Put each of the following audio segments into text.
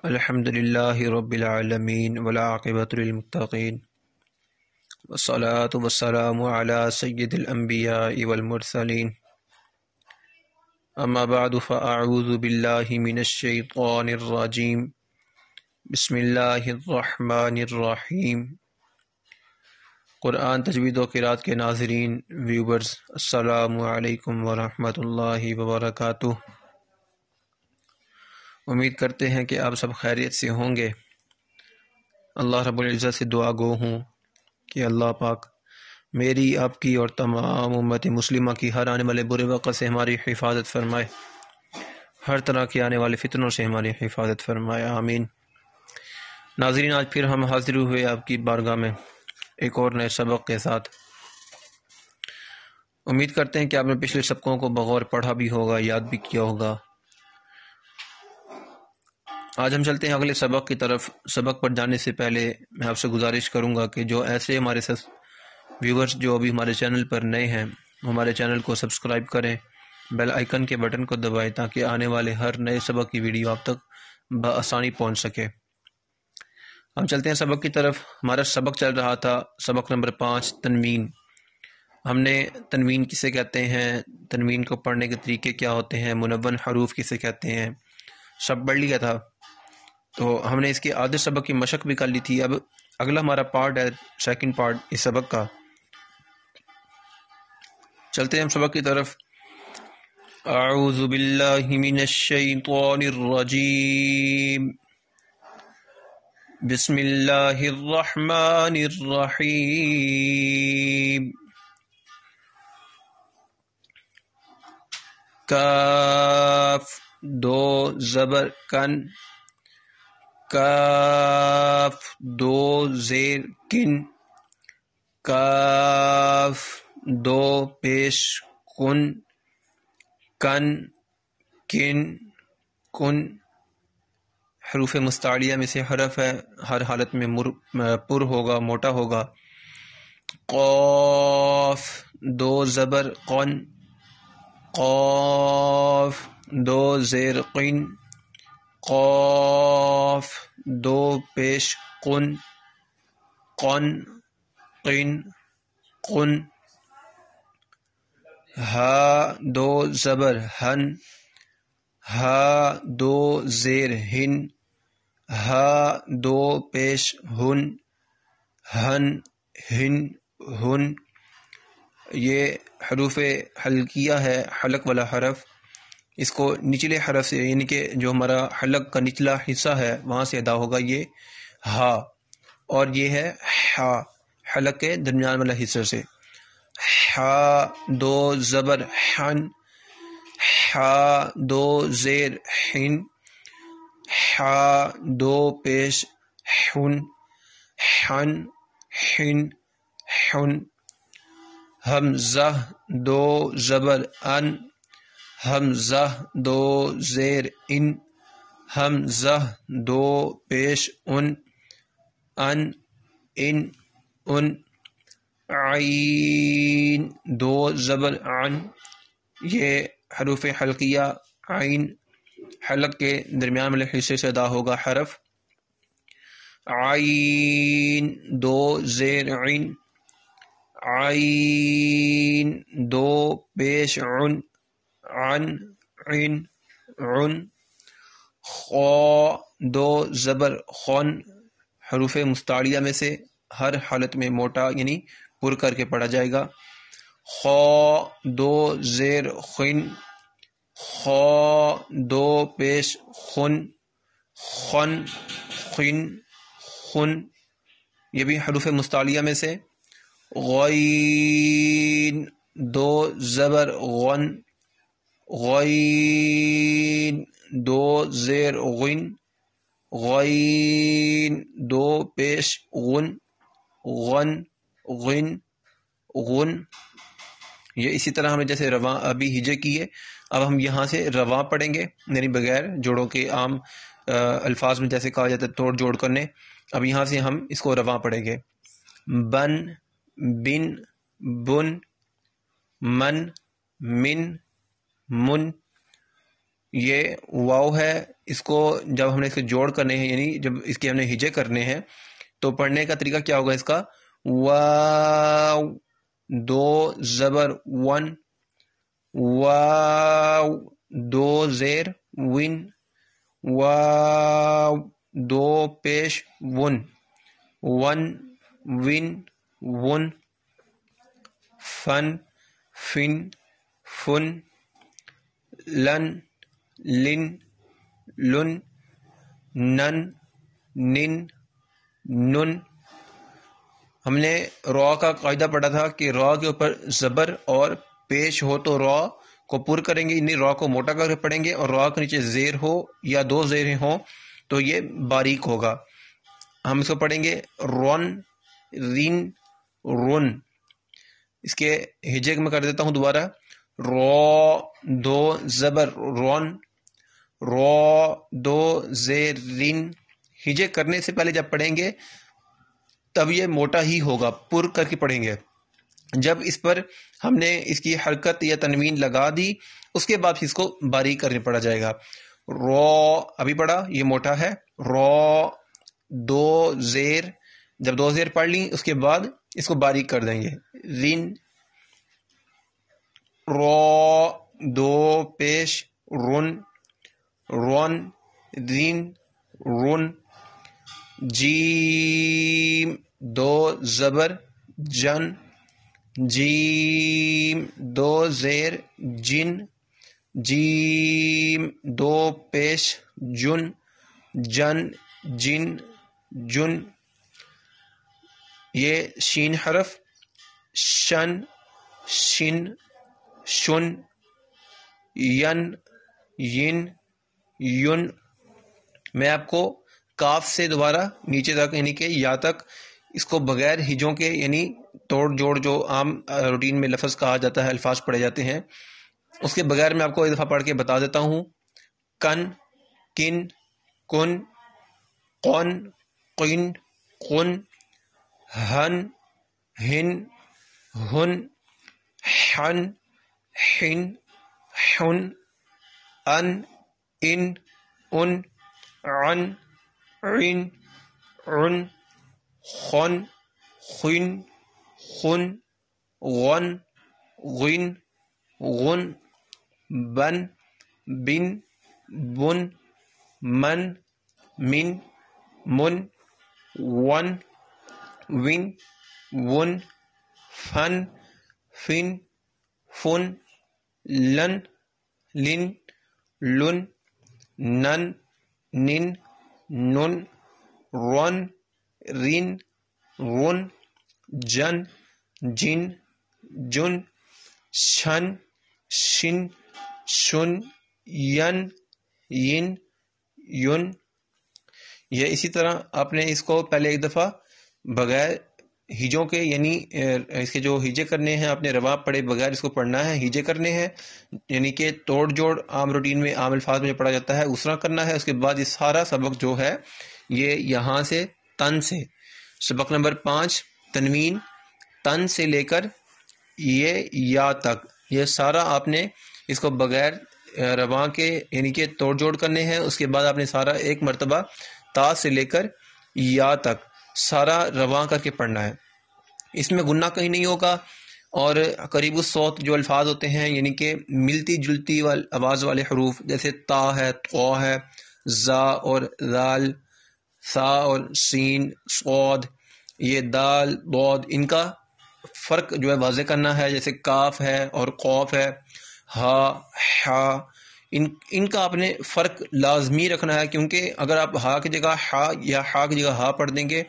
الحمد للہ رب العالمین والعاقبۃ للمتقین والصلاة والسلام علی سید الانبیاء والمرسلین اما بعد فاعوذ باللہ من الشیطان الرجیم بسم اللہ الرحمن الرحیم۔ قرآن تجوید و قرات کے ناظرین ویورز، السلام علیکم ورحمۃ اللہ وبرکاتہ۔ امید کرتے ہیں کہ آپ سب خیریت سے ہوں گے۔ اللہ رب العزت سے دعا گو ہوں کہ اللہ پاک میری، آپ کی اور تمام امت مسلمہ کی ہر آنے والے برے وقت سے ہماری حفاظت فرمائے، ہر طرح کے آنے والے فتنوں سے ہماری حفاظت فرمائے، آمین۔ ناظرین، آج پھر ہم حاضر ہوئے آپ کی بارگاہ میں ایک اور نئے سبق کے ساتھ۔ امید کرتے ہیں کہ آپ نے پچھلے سبقوں کو بغور پڑھا بھی ہوگا، یاد بھی کیا ہوگا۔ آج ہم چلتے ہیں اگلے سبق کی طرف۔ سبق پر جانے سے پہلے میں آپ سے گزارش کروں گا کہ جو ایسے ہمارے ویورز جو ابھی ہمارے چینل پر نئے ہیں، ہمارے چینل کو سبسکرائب کریں، بیل آئیکن کے بٹن کو دبائیں تاکہ آنے والے ہر نئے سبق کی ویڈیو آپ تک بآسانی پہنچ سکے۔ ہم چلتے ہیں سبق کی طرف۔ ہمارا سبق چل رہا تھا سبق نمبر 5، تنوین۔ ہم نے تنوین کسے کہتے ہیں، تنوین کو پڑھنے کے طریقے کیا ہوتے ہیں، منون حروف کسے کہتے ہیں، سب پڑھ لیا تھا۔ تو ہم نے اس کے آدھے سبق کی مشق بھی کر لی تھی۔ اب اگلا ہمارا پارٹ ہے، سیکنڈ پارٹ اس سبق کا۔ چلتے ہیں ہم سبق کی طرف۔ اعوذ باللہ من الشیطان الرجیم، بسم اللہ الرحمن الرحیم۔ کاف، دو زبر کن، کاف دو زیر کن، کاف دو پیش کن، کن کن کن۔ حروف مستعلیہ میں سے حرف ہے، ہر حالت میں پر ہوگا، موٹا ہوگا۔ قاف دو زبر قن، قاف دو زیر قن، قاف دو پیش قن، قن قن قن۔ ہا دو زبر ہن، ہا دو زیر ہن، ہا دو پیش ہن، ہن ہن ہن۔ یہ حروف حلقیہ ہے، حلق والا حرف۔ اس کو نچلے حرف سے، یعنی کہ جو ہمارا حلق کا نچلا حصہ ہے وہاں سے ادا ہوگا یہ ہا، اور یہ ہے ہا، حلق کے درمیان والا حصہ سے۔ ہا دو زبر ہن، ہا دو زیر ہن، ہا دو پیش ہن، ہن ہن ہن۔ حمزہ دو زبر ان، حمزہ دو زیر ان، حمزہ دو پیش ان، ان ان ان۔ عین دو زبر عن، یہ حروف حلقیہ عین، حلق کے درمیان والے حصے سے ادا ہوگا حرف۔ عین دو زیر عین، عین دو پیش عن، عن عن عن۔ خا دو زبر خن، حروف مستعلیہ میں سے ہر حالت میں موٹا یعنی پر کر کے پڑھا جائے گا۔ خا دو زیر خن، خا دو پیش خن، خن خن خن۔ یہ بھی حروف مستعلیہ میں سے۔ غین دو زبر غن، غین دو زیر غن، غین دو پیش غن، غن غن غن۔ یہ اسی طرح ہمیں جیسے رواں ابھی ہجے کی ہے، اب ہم یہاں سے رواں پڑھیں گے، یعنی بغیر جوڑوں کے۔ عام الفاظ میں جیسے کہا جاتا ہے توڑ جوڑ کرنے، اب یہاں سے ہم اس کو رواں پڑھیں گے۔ بن، بن، بن، من، من، من۔ یہ واو ہے، اس کو جب ہم نے اس کے جوڑ کرنے ہیں یعنی جب اس کے ہم نے ہجے کرنے ہیں تو پڑھنے کا طریقہ کیا ہوگا اس کا؟ واو، دو زبر ون، واو دو زیر ون، واو دو پیش ون، ون ون ون، فن فن فن، لن لن لن، نن نن نن۔ ہم نے را کا قاعدہ پڑھا تھا کہ را کے اوپر زبر اور پیش ہو تو را کو پر کریں گے، یعنی را کو موٹا کر کے پڑھیں گے، اور را کے نیچے زیر ہو یا دو زیریں ہوں تو یہ باریک ہوگا۔ ہم اس کو پڑھیں گے رون رین رن۔ اس کے ہجے میں کر دیتا ہوں دوبارہ، را دو زبر رون، را دو زیر رین۔ ہجے کرنے سے پہلے جب پڑھیں گے تب یہ موٹا ہی ہوگا، پر کر کے پڑھیں گے۔ جب اس پر ہم نے اس کی حرکت یا تنوین لگا دی اس کے بعد اس کو باریک کرنے پڑا جائے گا۔ را ابھی پڑھا، یہ موٹا ہے، را دو زیر، جب دو زیر پڑھ لیں اس کے بعد اس کو باریک کر دیں گے، رین، را دو پیش رن، رون رین رن، جیم دو زبر جن، جیم دو زیر جن، جیم دو پیش جن، جن جن جن۔ یہ شین حرف، شن شن شن، ین ین یون۔ میں آپ کو کاف سے دوبارہ نیچے تک یعنی کہ یا تک اس کو بغیر ہجوں کے یعنی توڑ جوڑ جو عام روٹین میں لفظ کہا جاتا ہے، الفاظ پڑھے جاتے ہیں، اس کے بغیر میں آپ کو ایک دفعہ پڑھ کے بتا دیتا ہوں۔ کن کن کن، قن قن قن، ہن ہن ہن، حن حن حن، ان ان ان، عن عن عن، خن خن خن، غن غن غن، بن بن بن، من من من، ون ون ون، فن فن فن، لن لن لن، نن نن نن، رن رن رن، جن جن جن، شن شن شن، ین ین یون۔ یہ اسی طرح آپ نے اس کو پہلے ایک دفعہ بغیر ہجوں کے یعنی اس کے جو ہجے کرنے ہیں آپ نے روا پڑھے بغیر اس کو پڑھنا ہے، ہجے کرنے ہیں یعنی کہ توڑ جوڑ عام روٹین میں عام الفاظ میں پڑھا جاتا ہے اس طرح کرنا ہے۔ اس کے بعد یہ سارا سبق جو ہے یہ یہاں سے تن سے، سبق نمبر 5 تنوین، تن سے لے کر یہ یا تک، یہ سارا آپ نے اس کو بغیر رواں کے یعنی کہ توڑ جوڑ کرنے ہیں۔ اس کے بعد آپ نے سارا ایک مرتبہ تا سے لے کر یا تک سارا رواں کر کے پڑھنا ہے، اس میں گناہ کہیں نہیں ہوگا۔ اور قریب الصوت جو الفاظ ہوتے ہیں یعنی کہ ملتی جلتی آواز والے حروف جیسے تا ہے، طا ہے، زا اور ذال، ثا اور سین، صاد، یہ دال ضاد، ان کا فرق جو ہے واضح کرنا ہے، جیسے کاف ہے اور قوف ہے، ہا حا، ان کا آپ نے فرق لازمی رکھنا ہے، کیونکہ اگر آپ ہا کی جگہ ہا یا ہا کی جگہ ہا پڑھ دیں گے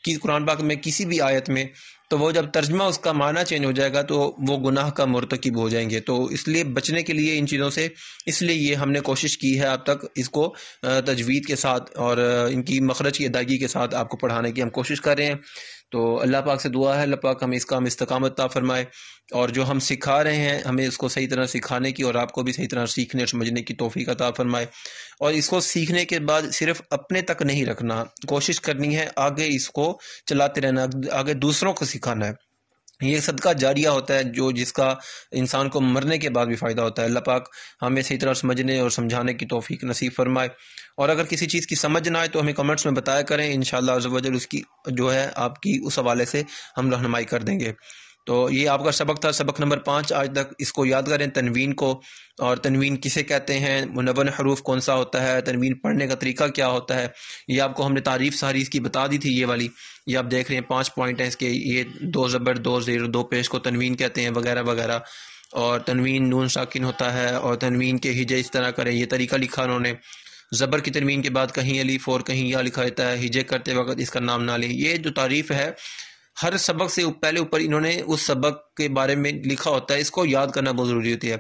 کہ قرآن پاک میں کسی بھی آیت میں، تو وہ جب ترجمہ اس کا معنی چینج ہو جائے گا تو وہ گناہ کا مرتکب ہو جائیں گے۔ تو اس لیے بچنے کے لیے ان چیزوں سے، اس لیے یہ ہم نے کوشش کی ہے اب تک اس کو تجوید کے ساتھ اور ان کی مخرج کی ادائیگی کے ساتھ آپ کو پڑھانے کی ہم کوشش کر رہے ہیں۔ تو اللہ پاک سے دعا ہے اللہ پاک ہمیں اس کا استقامت عطا فرمائے، اور جو ہم سکھا رہے ہیں ہمیں اس کو صحیح طرح سکھانے کی اور آپ کو بھی صحیح طرح سیکھنے اور سمجھنے کی توفیق عطا فرمائے۔ اور اس کو سیکھنے کے بعد صرف اپنے تک نہیں رکھنا، کوشش کرنی ہے آگے اس کو چلاتے رہنا، آگے دوسروں کو سکھانا ہے۔ یہ صدقہ جاریہ ہوتا ہے جو جس کا انسان کو مرنے کے بعد بھی فائدہ ہوتا ہے۔ اللہ پاک ہمیں صحیح طرح سمجھنے اور سمجھانے کی توفیق نصیب فرمائے، اور اگر کسی چیز کی سمجھ نہ آئے تو ہمیں کمنٹس میں بتایا کریں، انشاءاللہ عز و جل اس کی جو ہے آپ کی اس حوالے سے ہم رہنمائی کر دیں گے۔ تو یہ آپ کا سبق تھا، سبق نمبر 5۔ آج تک اس کو یاد کریں، تنوین کو، اور تنوین کسے کہتے ہیں، منون حروف کون سا ہوتا ہے، تنوین پڑھنے کا طریقہ کیا ہوتا ہے، یہ آپ کو ہم نے تعریف ساری اس کی بتا دی تھی، یہ والی یہ آپ دیکھ رہے ہیں 5 پوائنٹ ہیں اس کے، یہ 2 زبر 2 زیر 2 پیش کو تنوین کہتے ہیں وغیرہ وغیرہ، اور تنوین نون ساکن ہوتا ہے، اور تنوین کے ہجے اس طرح کریں، یہ طریقہ لکھا انہوں نے۔ زبر کی تنوین کے بعد کہیں الف اور کہیں یا لکھا جاتا ہے، ہجے کرتے وقت اس کا نام نہ لیں۔ یہ جو تعریف ہے ہر سبق سے پہلے اوپر انہوں نے اس سبق کے بارے میں لکھا ہوتا ہے، اس کو یاد کرنا بہت ضروری ہوتی ہے۔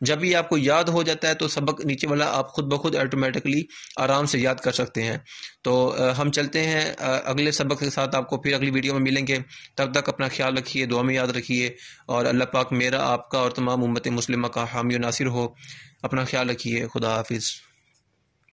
جب یہ آپ کو یاد ہو جاتا ہے تو سبق نیچے والا آپ خود بخود آٹومیٹکلی آرام سے یاد کر سکتے ہیں۔ تو ہم چلتے ہیں اگلے سبق کے ساتھ، آپ کو پھر اگلی ویڈیو میں ملیں گے۔ تب تک اپنا خیال رکھیے، دعا میں یاد رکھیے، اور اللہ پاک میرا، آپ کا اور تمام امت مسلمہ کا حامی و ناصر ہو۔ اپنا خیال رکھیے، خدا حافظ۔